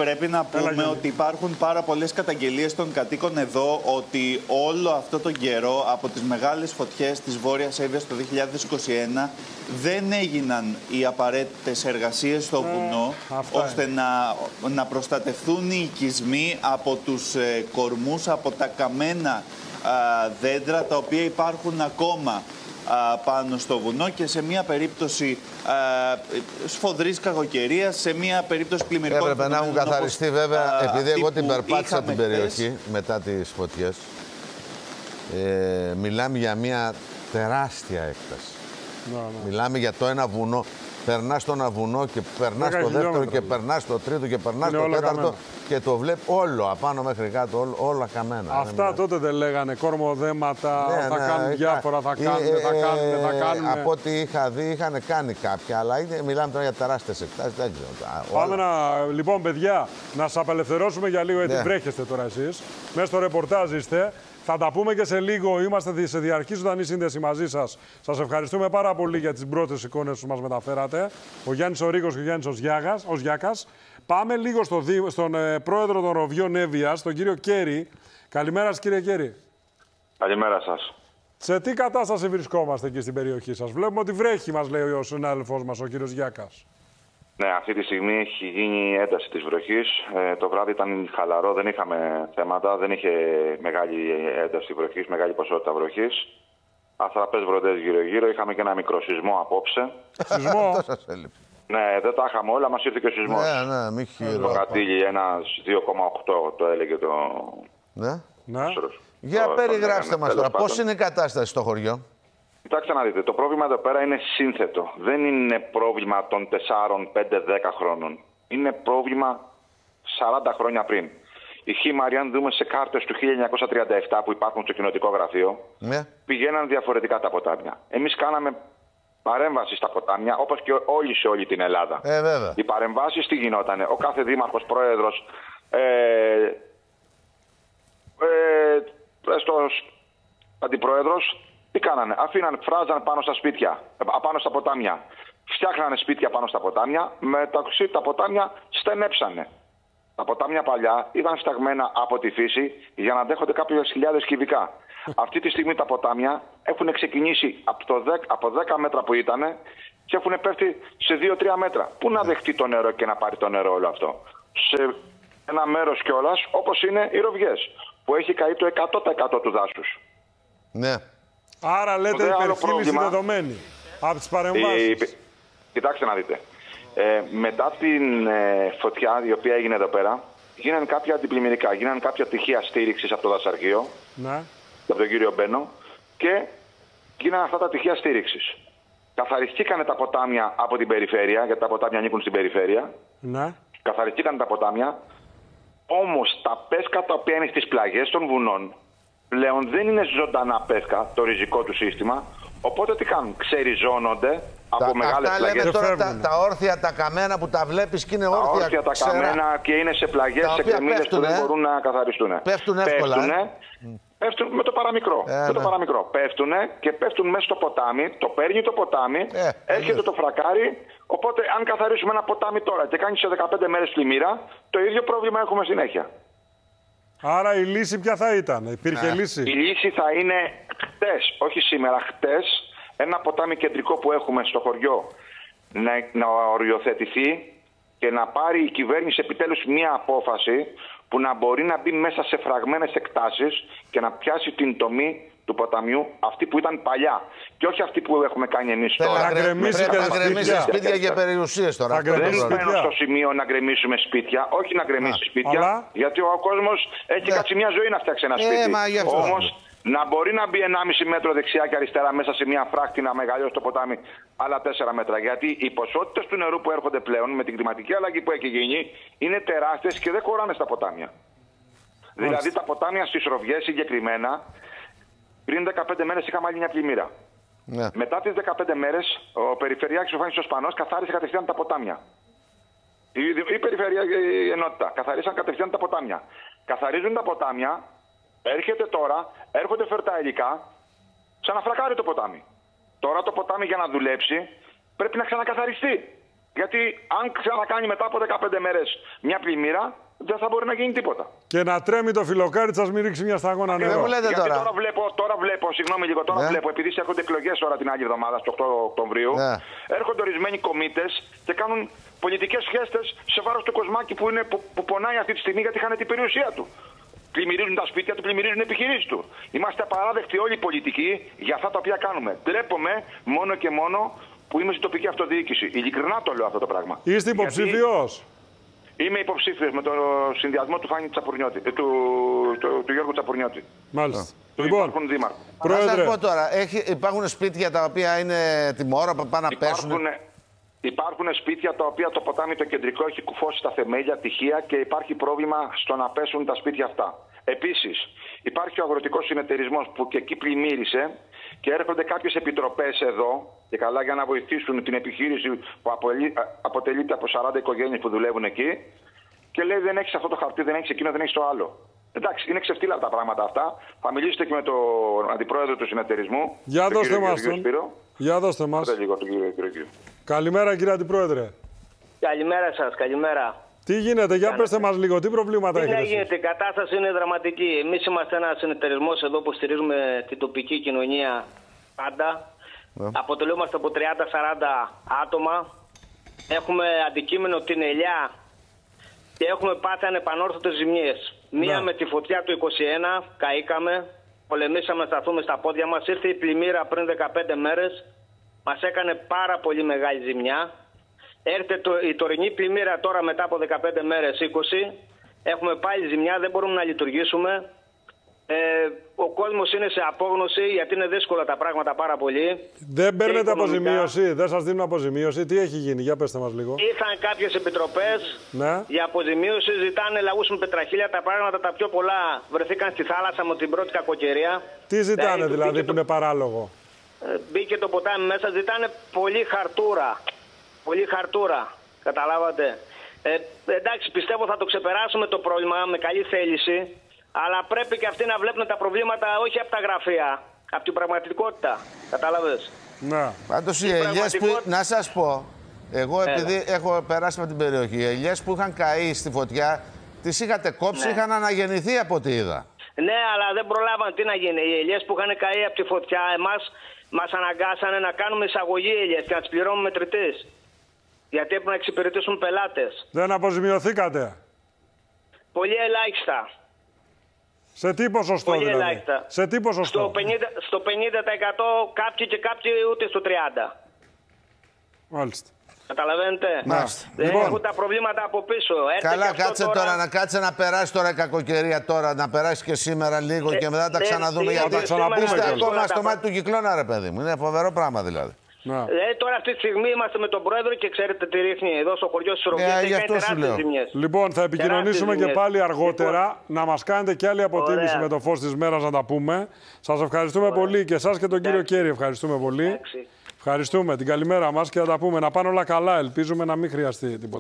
Πρέπει να πούμε ότι υπάρχουν πάρα πολλές καταγγελίες των κατοίκων εδώ ότι όλο αυτό τον καιρό από τις μεγάλες φωτιές της Βόρειας Εύβοιας το 2021 δεν έγιναν οι απαραίτητες εργασίες στο βουνό ώστε να προστατευτούν οι οικισμοί από τους κορμούς, από τα καμένα δέντρα τα οποία υπάρχουν ακόμα πάνω στο βουνό και σε μία περίπτωση σφοδρής κακοκαιρίας, σε μία περίπτωση πλημμυρικών. Έπρεπε να έχουν καθαριστεί βέβαια, επειδή εγώ την περπάτησα την περιοχή μετά τις φωτιές. Μιλάμε για μία τεράστια έκταση. Μιλάμε για το ένα βουνό. Περνάς στο ένα βουνό και περνάς στο δεύτερο και περνάς στο τρίτο και περνάς στο τέταρτο και το βλέπει όλο απάνω μέχρι κάτω, όλα καμένα. Αυτά τότε δεν λέγανε κορμοδέματα, θα κάνουν διάφορα, θα κάνουν. Από ό,τι είχα δει είχαν κάνει κάποια, αλλά μιλάμε τώρα για τεράστιες εκτάσεις, δεν ξέρω. Πάμε λοιπόν παιδιά, να σας απελευθερώσουμε για λίγο, γιατί βρέχεστε τώρα εσείς. Μέσα στο ρεπορτάζ είστε. Θα τα πούμε και σε λίγο. Είμαστε σε διαρκή ζωντανή σύνδεση μαζί σας. Σας ευχαριστούμε πάρα πολύ για τις πρώτες εικόνες που μας μεταφέρατε. Ο Γιάννης ο Ρίγος και ο Γιάννης ο Γιάκας. Πάμε λίγο στον πρόεδρο των Ροβιών Εύβοιας, τον κύριο Κέρι. Καλημέρα σας, κύριε Κέρι. Καλημέρα σας. Σε τι κατάσταση βρισκόμαστε εκεί στην περιοχή σας? Βλέπουμε ότι βρέχει, μας λέει ο συνάδελφός μας, ο κύριος Γιάκας. Ναι, αυτή τη στιγμή έχει γίνει ένταση της βροχής. Το βράδυ ήταν χαλαρό, δεν είχαμε θέματα, δεν είχε μεγάλη ένταση βροχής, μεγάλη ποσότητα βροχής. Αθραπές βροντές γύρω-γύρω, είχαμε και ένα μικρό σεισμό απόψε. Σεισμό. Ναι, δεν τα είχαμε όλα, μας ήρθε και ο σεισμός. Ναι, μη χειρό. Το Κατήλι, ένας 2,8 το έλεγε το... Ναι. Για περιγράψτε μας τώρα, πώς είναι η κατάσταση στο χωριό? Κοιτάξτε να δείτε, το πρόβλημα εδώ πέρα είναι σύνθετο. Δεν είναι πρόβλημα των 4, 5, 10 χρόνων. Είναι πρόβλημα 40 χρόνια πριν. Οι χήμαροι, αν δούμε σε κάρτες του 1937 που υπάρχουν στο κοινοτικό γραφείο, πηγαίναν διαφορετικά τα ποτάμια. Εμείς κάναμε παρέμβαση στα ποτάμια, όπως και όλοι σε όλη την Ελλάδα. Οι παρεμβάσεις τι γινότανε? Ο κάθε δήμαρχος, πρόεδρος, αντιπρόεδρος, τι κάνανε? Αφήναν, φράζαν πάνω στα σπίτια, πάνω στα ποτάμια. Φτιάχνανε σπίτια πάνω στα ποτάμια, μεταξύ τα ποτάμια στενέψανε. Τα ποτάμια παλιά ήταν φτιαγμένα από τη φύση για να αντέχονται κάποιες χιλιάδες κυβικά. Αυτή τη στιγμή τα ποτάμια έχουν ξεκινήσει από 10 μέτρα που ήταν και έχουν πέφτει σε 2-3 μέτρα. Πού να δεχτεί το νερό και να πάρει το νερό όλο αυτό? Σε ένα μέρος κιόλας, όπως είναι οι Ροβιές, που έχει καεί το 100% του δάσους. Ναι. Άρα λέτε υπερχείληση δεδομένη από τις παρεμβάσεις. Κοιτάξτε να δείτε. Μετά την φωτιά η οποία έγινε εδώ πέρα, γίνανε κάποια αντιπλημμυρικά, γίνανε κάποια πτυχία στήριξης από το δασαρχείο, από τον κύριο Μπένο, και γίνανε αυτά τα πτυχία στήριξης. Καθαριστήκανε τα ποτάμια από την περιφέρεια, γιατί τα ποτάμια ανήκουν στην περιφέρεια. Καθαριστήκανε τα ποτάμια, όμως τα πέσκα τα οποία είναι στις πλαγιές των βουνών, πλέον δεν είναι ζωντανά πέσκα το ριζικό του σύστημα, οπότε τι κάνουν? Ξεριζώνονται από μεγάλες πλαγιές. Λέμε τώρα τα όρθια, τα καμένα που τα βλέπεις και είναι όρθια. Τα όρθια, τα καμένα και είναι σε πλαγιές, σε κρεμμύδες που δεν μπορούν να καθαριστούν. Πέφτουν εύκολα. Πέφτουν με το παραμικρό. Πέφτουνε και πέφτουν μέσα στο ποτάμι, το παίρνει το ποτάμι, έρχεται το φρακάρι. Οπότε, αν καθαρίσουμε ένα ποτάμι τώρα και κάνει σε 15 μέρες πλημμύρα, το ίδιο πρόβλημα έχουμε συνέχεια. Άρα η λύση ποια θα ήταν? Υπήρχε λύση? Η λύση θα είναι χτες, όχι σήμερα, χτες, ένα ποτάμι κεντρικό που έχουμε στο χωριό να οριοθετηθεί και να πάρει η κυβέρνηση επιτέλους μία απόφαση που να μπορεί να μπει μέσα σε φραγμένες εκτάσεις και να πιάσει την τομή του ποταμιού, αυτή που ήταν παλιά. Και όχι αυτή που έχουμε κάνει εμείς τώρα. Να γκρεμίσει σπίτια και περιουσίες τώρα. Δεν μένω στο σημείο να γκρεμίσουμε σπίτια, όχι να γκρεμίσει σπίτια, γιατί ο κόσμος έχει κάτσει μια ζωή να φτιάξει ένα σπίτι. Όμως να μπορεί να μπει 1,5 μέτρο δεξιά και αριστερά μέσα σε μια φράχτη να μεγαλώσει το ποτάμι άλλα 4 μέτρα. Γιατί οι ποσότητες του νερού που έρχονται πλέον με την κλιματική αλλαγή που έχει γίνει είναι τεράστιες και δεν χωράνε στα ποτάμια. Δηλαδή τα ποτάμια στις Ροβιές συγκεκριμένα, πριν 15 μέρες είχαμε άλλη μια πλημμύρα. Μετά τις 15 μέρες ο Περιφερειάρχης ο Φάνης ο Σπανός καθάρισε κατευθείαν τα ποτάμια. Η Περιφερειακή Ενότητα καθαρίσαν κατευθείαν τα ποτάμια. Καθαρίζουν τα ποτάμια. Έρχονται φερτά υλικά, ξαναφρακάρει το ποτάμι. Τώρα το ποτάμι για να δουλέψει πρέπει να ξανακαθαριστεί. Γιατί αν ξανακάνει μετά από 15 μέρες μια πλημμύρα, δεν θα μπορεί να γίνει τίποτα. Και να τρέμει το φιλοκάρι, σας μην ρίξει μια σταγόνα νερό. Γιατί τώρα βλέπω, συγγνώμη λίγο, βλέπω, επειδή έρχονται εκλογές τώρα την άλλη εβδομάδα, στο 8 Οκτωβρίου, έρχονται ορισμένοι κομίτες και κάνουν πολιτικές χέστες σε βάρος του Κοσμάκη που πονάει αυτή τη στιγμή γιατί χάνει την περιουσία του. Πλημμυρίζουν τα σπίτια του, πλημμυρίζουν οι επιχειρήσεις του. Είμαστε απαράδεκτοι όλοι οι πολιτικοί για αυτά τα οποία κάνουμε. Ντρέπομαι μόνο και μόνο που είμαι στην τοπική αυτοδιοίκηση. Ειλικρινά το λέω αυτό το πράγμα. Είστε υποψήφιος? Είμαι υποψήφιος με τον συνδυασμό του Φάνη Τσαπουρνιώτη, του Γιώργου Τσαπουρνιώτη. Μάλιστα. Λοιπόν, να σας πω τώρα, υπάρχουν σπίτια τα οποία είναι τιμόρα, που πάνε να πέσουν. Υπάρχουν σπίτια τα οποία το ποτάμι το κεντρικό έχει κουφώσει στα θεμέλια, τυχεία και υπάρχει πρόβλημα στο να πέσουν τα σπίτια αυτά. Επίσης, υπάρχει ο αγροτικός συνεταιρισμός που και εκεί πλημμύρισε και έρχονται κάποιες επιτροπές εδώ και καλά για να βοηθήσουν την επιχείρηση που αποτελείται από 40 οικογένειες που δουλεύουν εκεί και λέει δεν έχεις αυτό το χαρτί, δεν έχεις εκείνο, δεν έχεις το άλλο. Εντάξει, είναι ξεφτύλα τα πράγματα αυτά. Θα μιλήσετε και με τον αντιπρόεδρο του συνεταιρισμού. Για δώστε μας τον. Για δώστε μας. Καλημέρα κύριε Αντιπρόεδρε. Καλημέρα σας, καλημέρα. Τι γίνεται, για πέστε μας λίγο, τι προβλήματα έχετε? Τι γίνεται, η κατάσταση είναι δραματική. Εμείς είμαστε ένας συνεταιρισμός εδώ που στηρίζουμε την τοπική κοινωνία πάντα. Αποτελούμαστε από 30-40 άτομα. Έχουμε αντικείμενο την ελιά και έχουμε πάθει ανεπανόρθωτες ζημιές. Μία με τη φωτιά του 21, καήκαμε, πολεμήσαμε να σταθούμε στα πόδια μας. Ήρθε η πλημμύρα πριν 15 μέρες, μας έκανε πάρα πολύ μεγάλη ζημιά. Έρχεται η τωρινή πλημμύρα τώρα μετά από 15 μέρες, 20. Έχουμε πάλι ζημιά, δεν μπορούμε να λειτουργήσουμε. Ο κόσμος είναι σε απόγνωση γιατί είναι δύσκολα τα πράγματα πάρα πολύ. Δεν παίρνετε αποζημίωση, δεν σας δίνουν αποζημίωση. Τι έχει γίνει, για πέστε μας λίγο. Ήρθαν κάποιες επιτροπές για αποζημίωση, ζητάνε λαγούς με πετραχίλια. Τα πράγματα τα πιο πολλά βρεθήκαν στη θάλασσα με την πρώτη κακοκαιρία. Τι ζητάνε δηλαδή που είναι παράλογο? Μπήκε το ποτάμι μέσα, ζητάνε πολύ χαρτούρα. Πολύ χαρτούρα, καταλάβατε. Εντάξει, πιστεύω θα το ξεπεράσουμε το πρόβλημα με καλή θέληση. Αλλά πρέπει και αυτοί να βλέπουν τα προβλήματα όχι από τα γραφεία, από την πραγματικότητα. Κατάλαβες. Ναι. Πάντως οι ελιές που, να σας πω, εγώ επειδή έχω περάσει με την περιοχή, οι ελιές που είχαν καεί στη φωτιά, τις είχατε κόψει, είχαν αναγεννηθεί από ό,τι είδα. Ναι, αλλά δεν προλάβαν τι να γίνει. Οι ελιές που είχαν καεί από τη φωτιά, μας αναγκάσανε να κάνουμε εισαγωγή ελιές και να τις πληρώνουμε μετρητές. Γιατί έπρεπε να εξυπηρετήσουν πελάτες. Δεν αποζημιωθήκατε? Πολύ ελάχιστα. Σε τι ποσοστό δηλαδή? Ελάχιστα. Σε τι ποσοστό? Στο 50% κάποιοι και κάποιοι ούτε στο 30%. Μάλιστα. Καταλαβαίνετε. Δεν έχουν τα προβλήματα από πίσω. Καλά, κάτσε τώρα να κάτσε να περάσει τώρα η κακοκαιρία τώρα, να περάσει και σήμερα λίγο και μετά τα ξαναδούμε. Γιατί είστε ακόμα στο μάτι του κυκλώνα, ρε παιδί μου. Είναι φοβερό πράγμα δηλαδή. Τώρα αυτή τη στιγμή είμαστε με τον πρόεδρο και ξέρετε τι ρίχνει εδώ στο χωριό της Σουροκίας. Λοιπόν, θα επικοινωνήσουμε και πάλι αργότερα. Να μας κάνετε και άλλη αποτίμηση με το φως της μέρας να τα πούμε. Σας ευχαριστούμε πολύ και εσάς και τον κύριο Κέρι. Ευχαριστούμε πολύ. Ευχαριστούμε την καλημέρα μας και θα τα πούμε. Να πάνε όλα καλά. Ελπίζουμε να μην χρειαστεί τίποτα.